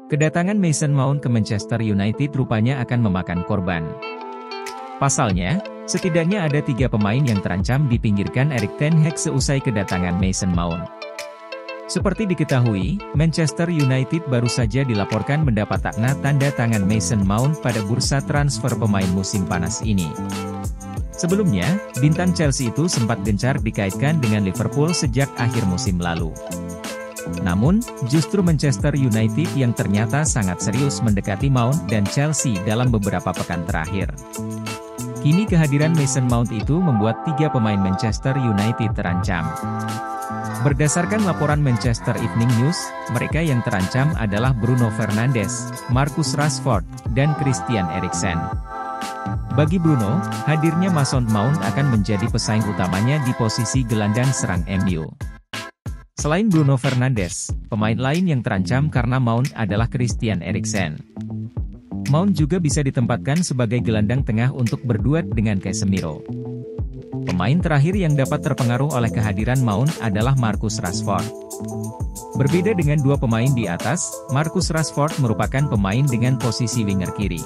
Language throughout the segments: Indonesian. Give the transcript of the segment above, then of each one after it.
Kedatangan Mason Mount ke Manchester United rupanya akan memakan korban. Pasalnya, setidaknya ada 3 pemain yang terancam dipinggirkan Erik ten Hag seusai kedatangan Mason Mount. Seperti diketahui, Manchester United baru saja dilaporkan mendapat tanda tangan Mason Mount pada bursa transfer pemain musim panas ini. Sebelumnya, bintang Chelsea itu sempat gencar dikaitkan dengan Liverpool sejak akhir musim lalu. Namun, justru Manchester United yang ternyata sangat serius mendekati Mount dan Chelsea dalam beberapa pekan terakhir. Kini kehadiran Mason Mount itu membuat 3 pemain Manchester United terancam. Berdasarkan laporan Manchester Evening News, mereka yang terancam adalah Bruno Fernandes, Marcus Rashford, dan Christian Eriksen. Bagi Bruno, hadirnya Mason Mount akan menjadi pesaing utamanya di posisi gelandang serang MU. Selain Bruno Fernandes, pemain lain yang terancam karena Mount adalah Christian Eriksen. Mount juga bisa ditempatkan sebagai gelandang tengah untuk berduet dengan Casemiro. Pemain terakhir yang dapat terpengaruh oleh kehadiran Mount adalah Marcus Rashford. Berbeda dengan 2 pemain di atas, Marcus Rashford merupakan pemain dengan posisi winger kiri.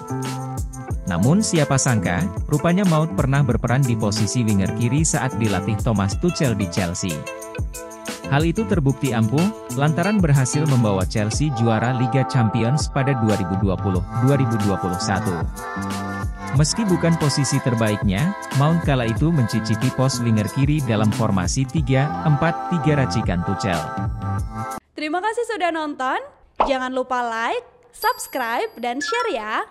Namun siapa sangka, rupanya Mount pernah berperan di posisi winger kiri saat dilatih Thomas Tuchel di Chelsea. Hal itu terbukti ampuh, lantaran berhasil membawa Chelsea juara Liga Champions pada 2020-2021. Meski bukan posisi terbaiknya, Mount kala itu mencicipi pos winger kiri dalam formasi 3-4-3 racikan Tuchel. Terima kasih sudah nonton, jangan lupa like, subscribe, dan share ya!